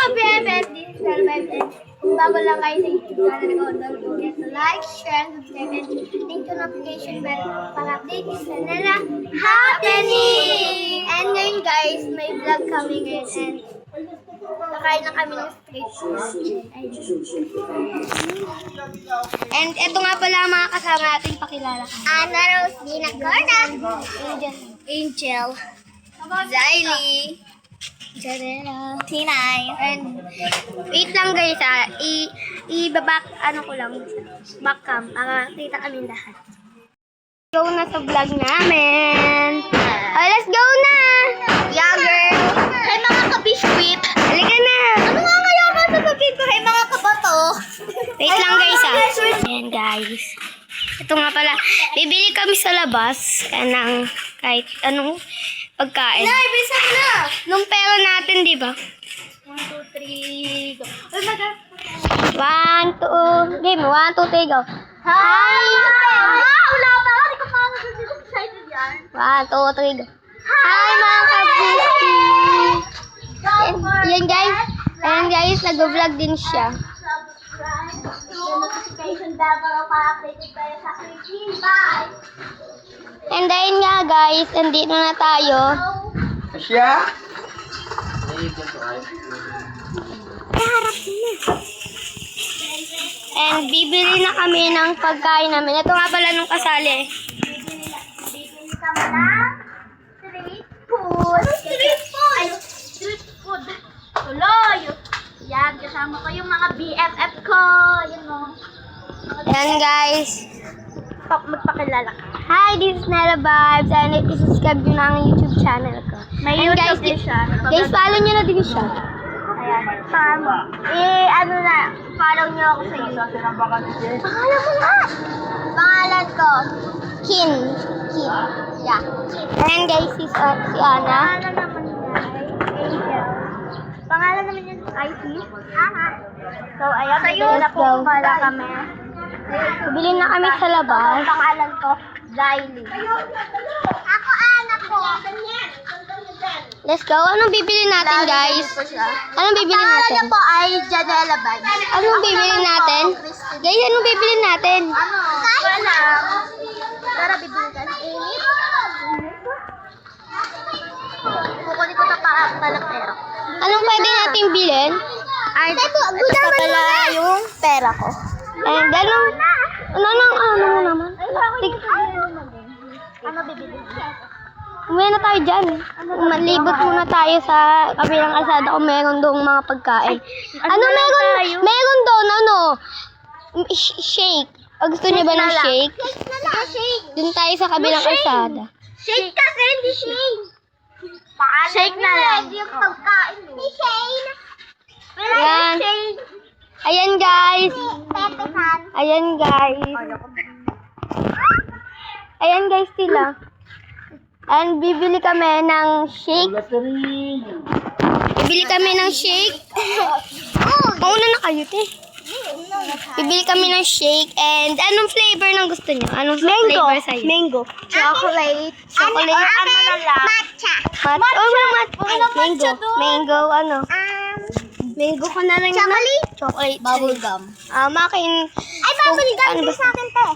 BFF, this is Nalvibe, and kung bago lang kayo sa YouTube channel ko, don't forget to like, share, and subscribe, and link to notification bell para update is na nila happening! And ngayon guys, may vlog kami ngayon, and nakain na kami ng street food. And eto nga pala ang mga kasama natin, pakilala ka. Ana Rose Dina Corda. Angel. Zaili. Janela. Tinay. And wait lang guys i-back ano ko lang back cam para kita kami lahat. Go na sa vlog namin. Oh, let's go na. Younger. Hey mga kabiskwit. Halika na. Ano nga kaya ka sasabihin ko? Hey mga kabato. Wait lang guys Ayan guys. Ito nga pala. Bibili kami sa labas ng kahit anong pagkain. Nay, bisa mo na. Nung pera natin, di ba? 1, 2, 3, go. Ay, maga. 1, 2, game. 1, 2, 3, go. Hi! Wala pa. Hindi ko pa excited yan. 1, 2, 3, go. Hi mga kabisi! Yan guys. Ayan guys, nag-vlog din siya. Subscribe to notification bell para pa-updated tayo sa aking bye! And ayun nga guys, andito na tayo. Asya? And bibili na kami ng pagkain namin. Ito nga pala nung kasali. Bibili ka mo ng street food. Street food? Ay, street food. Tuloy. Yan, kasama ko yung mga BFF ko. Yan mo. Ayan guys. Magpakilala ka. Hi, this is Nella Vibes. And i-subscribe nyo na ang YouTube channel ko. May And YouTube guys, din siya. guys, follow nyo na din siya. Ayan. Ano na, follow niyo ako sa YouTube. Pangalan mo nga! Pangalan ko, Kin. Yeah, Kin. Ayan guys, si Ana. Pangalan naman niya ay Angel. Pangalan naman niya ay si Ana. So, ayan, may na po pala kami. Bili na kami sa labas. Ang pangalan ko, Zaili. Ako, anak ko. Let's go. Anong bibili natin guys? Anong bibili Ang pangalan niya natin? po ay Janela Vibes. Anong bibili natin? Guys, anong bibili natin? Ano? Wala. Tara, bibili ka. Init. Kukunin ko na pala pera. Anong pwede natin bilhin? Ay, ito pala yung pera ko. And anong ano naman? Ano bibili? Umuwi na tayo dyan. Malibot muna tayo sa kabilang kalsada kung meron doong mga pagkain. Ano meron? Meron doon, shake. Gusto niyo ba ng shake? Shake. Doon tayo sa kabilang kalsada. Shake kasi, hindi shake. Shake na lang. Yung pagkain. Hindi shake. Yan. Ayan guys. Pepesan. Ayan guys. Ayan guys sila. And bibili kami ng shake. Bibili kami ng shake. Mauna na kayo, te. Bibili kami ng shake. And anong flavor ng gusto niyo? Anong flavor sa'yo? Mango. Chocolate. Chocolate. Ano na lang? Matcha. Mango. Mango, ano? Mango ko na lang yun. Chocolate. Bubble gum. Makin. Ay, bubble gum din sa akin, te.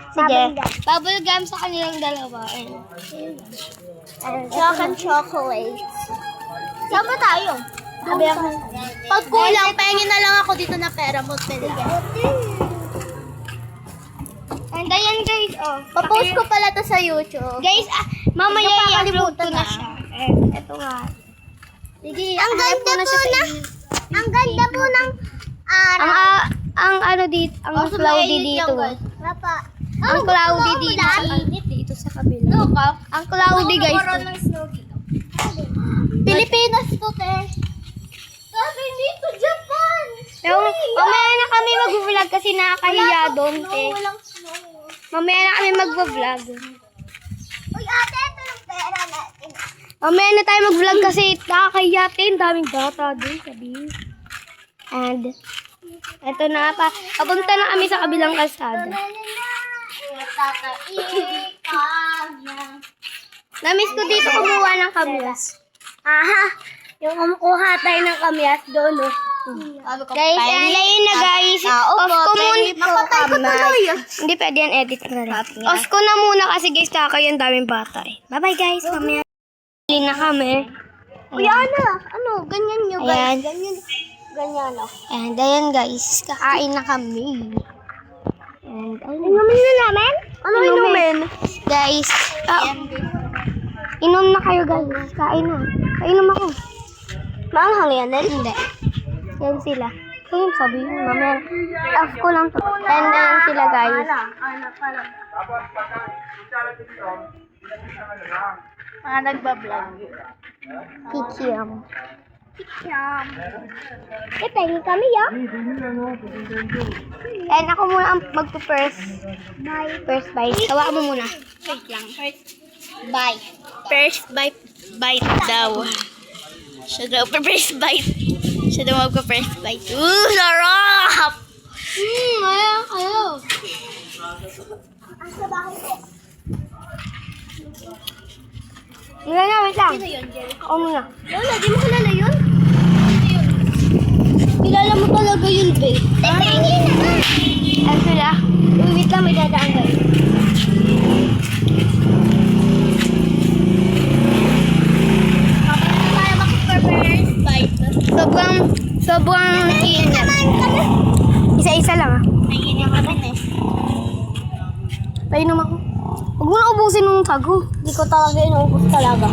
Sige. Bubble gum sa kanilang dalawa. Chocolate. Saan ba tayo? Pag kulang, pahingin na lang ako dito na pera mo. Sige. And ayan guys, Papost ko pala to sa YouTube. Guys, mamaya Hindi ko pa i-upload ko kalimutan na na. siya. Eto nga. Sige, Ang i-upload ko ganda po siya sa na. inyo. Ang ganda po ng araw. Ang ano dito, ang cloudy dito. Papa. Ang cloudy dito sa kabila. Ang cloudy guys. Pilipinas to, te. Sabi dito, Japan. Pero mamaya na kami mag-vlog kasi nakakahiya doon. Walang snow. Mamaya na kami mag-vlog. Uy, ate, ito yung pera natin. Mamaya na tayo mag-vlog kasi nakakahiya din. Daming bata doon sabi. And eto na pa. Papunta na kami sa kabilang kalsada. Namiss ko dito kumuha ng kamulas. Aha. Yung kumukuha tayo ng kamyas doon, no? Guys, ayun na guys. Off ko muna. Napatay ko tuloy. Hindi pwede yan, edit ko na rin. Off ko na muna kasi guys, kakayo ang daming bata eh. Bye-bye guys, mamaya. Huli na kami. Kuya Ana, ano, ganyan nyo Ayan. guys. Ganyan ako. And ayan guys, kakain na kami. And ayun. Inumin na namin? Ano inumin? Guys, inom na kayo guys. Kain na. Kainom ako. Maanghang yan, Nel? Hindi. Yan sila. Kaya sabihin mo, mamaya. Off ko lang to. And ayan sila guys. Ana pala. Mga nagbablog. Kikiam. Yum. Pengi kami, ya? And ako muna ang magpo-first. First bite. Tawa mo muna. Wait lang. Bite. First bite daw. Siya daw first bite. Siya daw magpa-first bite. Sarap! Ayan kayo. Ang sa bahay ko. Hindi na, wait lang. Sino yun, Jerry? Ako muna. Lola, di mo kilala yun? Kilala mo talaga yun, babe. Pengi na! Ayan sila. Uy, wait lang, may dadaan guys. Kaya makapag-first bite. Sobrang init. Isa-isa lang ah. Nanginig kami na. Painom ako. Huwag mo na ubusin ng sago. Hindi ko talaga inuubos talaga.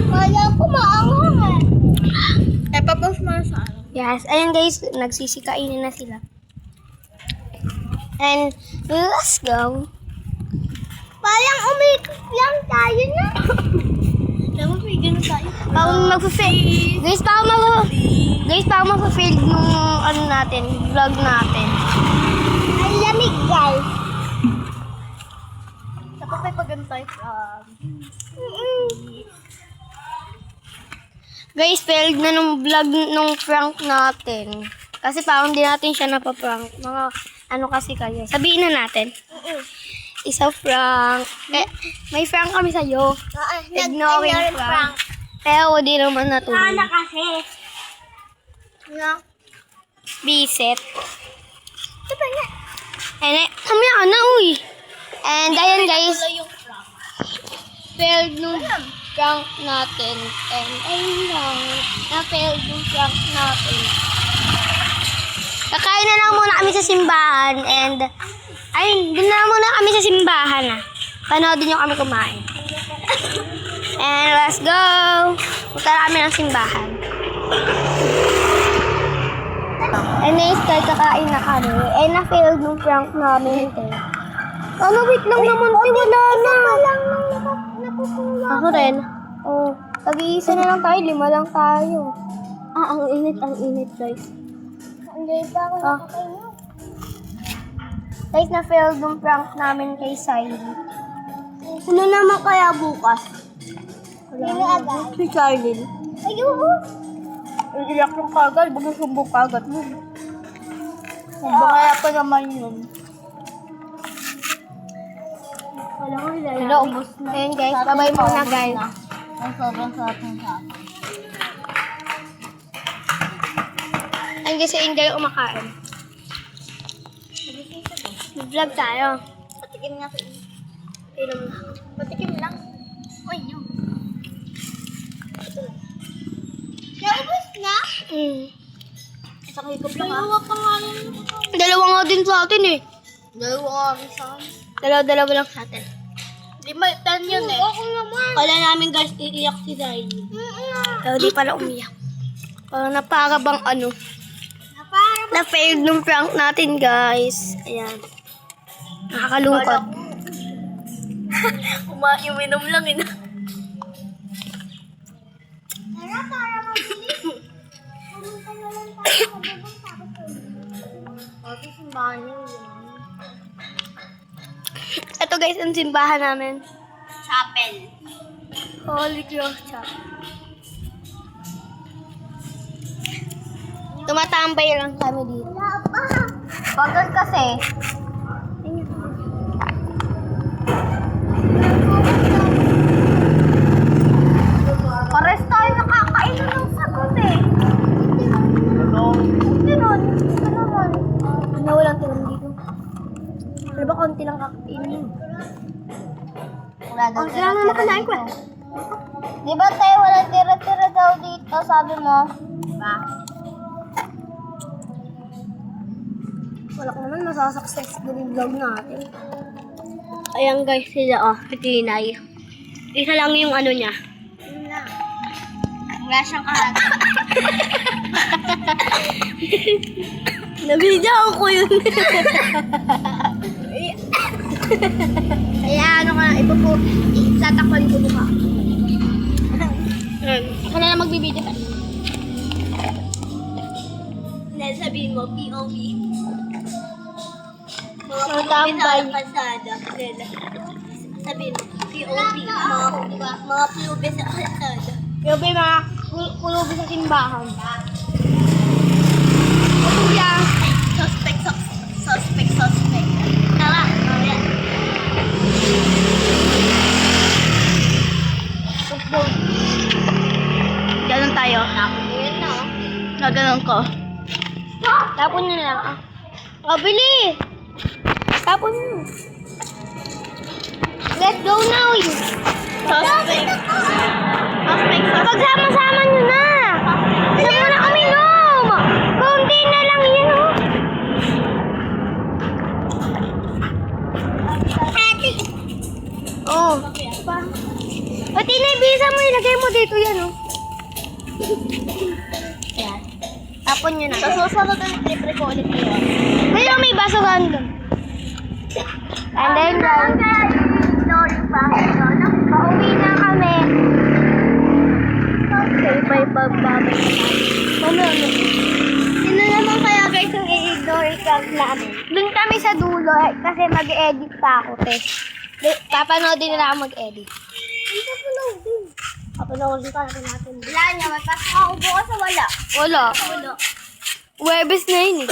Kaya ko maanghang eh. Papost mo na sa ano? Yes, ayan guys, nagsisikainin na sila. And let's go. Parang umikot lang tayo na. Dapat may gano'n tayo. Parang magpa-fail. Guys, parang magpa-fail nung ano natin, vlog natin. Ang lamig, guys. Dapat may pagano tayo. Guys, failed na nung vlog nung prank natin. Kasi parang di natin siya napaprank. Mga ano kasi kayo. Sabihin na natin. Isa prank. May prank kami sa'yo. Ignoring prank. Pero di naman natuloy. Sana kasi. No? Bisit. Diba nga? And kami na, uy. And ayan guys, Yung prank. failed nung prank natin. And ayun lang, na-failed nung prank natin. Kakain na lang muna kami sa simbahan. And ayun, dun na muna kami sa simbahan ah. Panoodin nyo kami kumain. And let's go. Punta na kami ng simbahan. And next time, kakain na kami. And na-failed nung prank namin. Ano, wait lang naman. Wala na. Ako rin. Oh, tag-iisa na lang tayo. 5 lang tayo. Ah, ang init guys. Hindi pa ako Ah. nakakainyo. Guys, na-failed nung prank namin kay Siley. Ano naman kaya bukas? Hindi agad. Si Charlie. Ayun. Iiyak yung kagad. Bago sumbok kagad mo. Kaya pa naman yun. Wala ko Hello, ubos na. Ayun guys, bye-bye muna guys. Ang sobrang sarap ng sarap. Ayun guys, enjoy kumakain. Vlog tayo. Patikim nga sa inyo. Inom na. Patikim lang. Uy, yun. Ito lang. Naubos na? Isang higop lang ah. Dalawa pa nga yun. Dalawa nga din sa atin eh. Dalawa nga rin sa akin. Dalawa lang sa atin. 10 yun eh. Ako naman. Kala namin guys, iiyak si Riley. Pero di pala umiyak. Parang napakabang ano. Na-failed nung prank natin guys. Ayan. Nakakalungkot. Uminom lang eh. Tara, para mabilis. Pumunta na lang tayo sa babang tapos. Kasi simbahan yun. Ito guys, ang simbahan namin. Chapel. Holy Cross Chapel. Tumatambay lang kami dito. Pagod kasi. Pares tayo konti lang kakainin. Wala daw Ang sarap naman kanain ko. Di ba tayo wala tira-tira daw dito, sabi mo? Diba? Wala ko naman masasuccess din yung vlog natin. Ayan guys, sila si Tinay. Isa lang yung ano niya. Wala siyang kahat. Nabidyan ko yun. Kaya ano ka, tatakpan ko mukha. Ako na lang magbibideo ka. Dahil sabihin mo, POV. Mga tambay. Kalsada. Sabihin mo, POV. Mga pulubi sa kalsada. POV, mga pulubi sa simbahan. Kuya. Suspect. Tara, yan. Ganon tayo. Ayan na, oh. Gaganon ko. Tapon nyo na lang. Bili! Tapon nyo. Let's go now. Suspect. Pagsama-sama nyo na. Hindi mo na uminom. Kunti na lang yan, oh. Oh. Pati na ibisa mo, ilagay mo dito yan, oh. Yan. Tapon nyo na. Sa susunod na libre ko ulit yun. May basuhan doon. And then, guys, pauwi na kami. Okay, bye. Sino naman kaya guys yung i-ignore yung namin? Doon kami sa dulo kasi mag-edit pa ako, te. Papanoodin nila ako mag-edit. Papanoodin ka natin. Wala niya, may pasok ako bukas sa wala. Wala. Wala. Webes na yun, eh.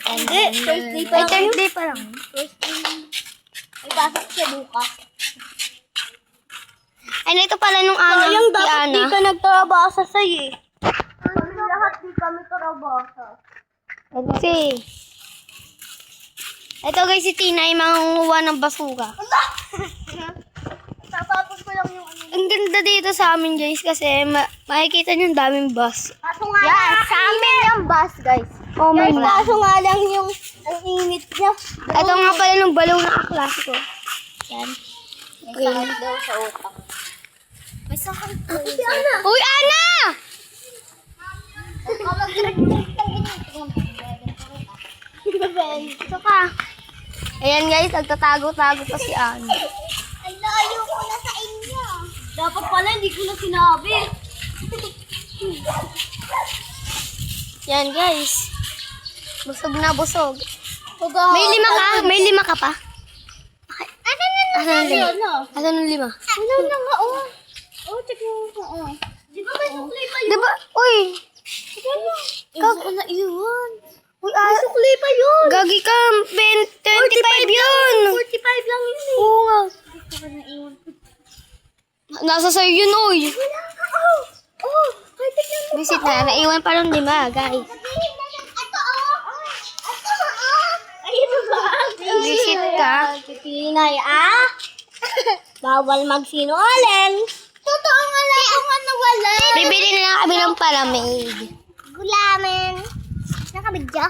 Hindi, Thursday pa Ay, lang. Thursday pa lang. May pasok siya bukas. Ay, ito pala nung ano, si Ana. nagtrabaho sa sayo eh. Lahat di kami trabaho. Kasi, ito guys, si Tina ay mangunguha ng basura. Tapapos ko lang yung ano. Ang ganda dito sa amin guys kasi makikita niyo ang daming bus. Kaso nga lang, sa amin yung bus guys. Oh guys, my kaso God. nga lang yung ang init niya. Ito nga pala nung balaw na kaklase ko. Yan. May sakit daw sa utak. May sakit daw. Uy, Ana! Ito ka. Ayan guys, nagtatago-tago pa si Ana. Ay, layo ko na sa inyo. Dapat pala, hindi ko na sinabi. Yan guys. Busog na busog. May May lima ka pa? Ano na Asan ang lima? Ano? Asan ang lima? Ano na nga, oh. Oh, check mo. Oh. Di ba may sukli pa yun? Diba? Uy! Kag na iwan. Uy, May sukli pa yun. Gagi ka, 25 yun! 45 lang yun eh. Oo nga. Gusto ko na iwan. Nasa sa'yo yun, uy! Wala ka, oh. Oh, ay, tignan mo. Visit na, naiwan pa ng lima, guys. Sabihin na lang, ito, oh. Ito, oh. Ay, ito ba? Visit ka. Pinay, ah? Bawal magsinungaling. Totoo nga lang kung ano wala. Bibili na lang kami ng palamig. Gulamin. Nakabidya?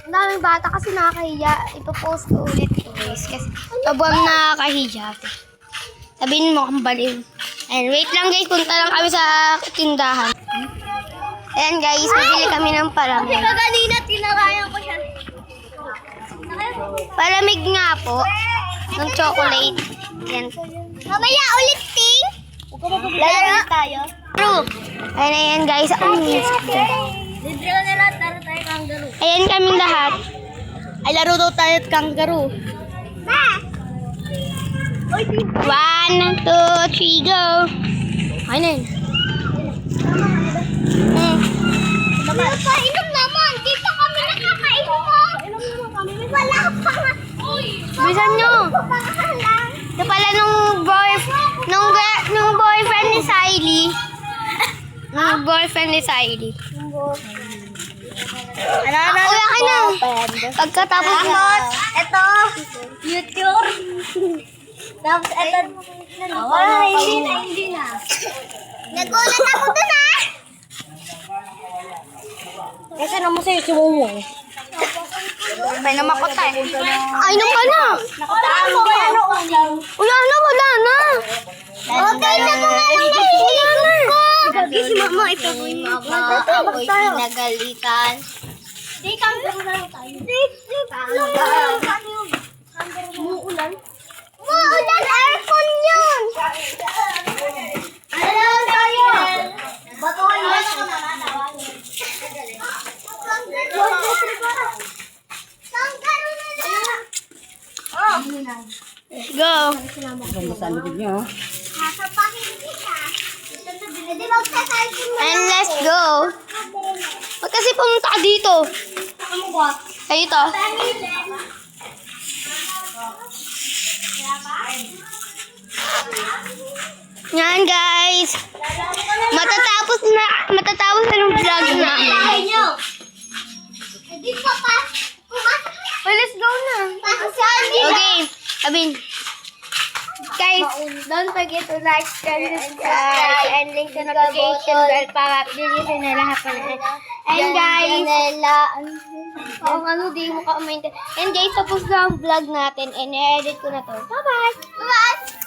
Ang daming bata kasi nakakahiya. Ipopost ko ulit ko, guys. Kasi pabuang nakakahiya. Sabihin mo kung baliw. And wait lang guys, punta lang kami sa tindahan. Ayan guys, bibili kami ng palamig. Kanina tinarayan ko siya. Palamig nga po. Ng chocolate. Yan. Mamaya ulit, Ting. Laro tayo. True. Ayan guys. Libre ko nila, laro tayo kangaroo. Ayan kaming lahat. Ay, laro daw tayo at kangaroo. Ma! Oy, 1, 2, 3, go. Ayun na yun. Inom naman. Dito kami nakakainom mo. Inom naman kami. Wala pa nga. Bisan nyo. Ito pala nung boyfriend ni Siley. Nung boyfriend ni Siley. Uy, akin na. Pagkatapos na. Ito, YouTube. Tapos ito, hindi na. Nagulat ako dun ah. Kasi naman sa'yo si Momo. May namakot tayo. Ay, nung ka na. Nakutaan mo ba? Wala na, wala na. Okay na po nga lang Gagi si Mama, ito po yung ako'y pinagalitan. Di, camera na lang tayo. Umuulan? Umuulan! Aircon yun! Ano lang tayo? Batuhan mo na Go. And let's go. Ba't kasi pumunta ka dito? Ay, ito. Yan, guys. Matatapos na yung vlog na. Well, let's go na. Okay, Abin. Guys, don't forget to like, share, subscribe, and link the notification bell para bilisin na lahat na. And guys, kung ano di mo ka umaintin. And guys, tapos na ang vlog natin and i-edit ko na to. Bye-bye! Bye!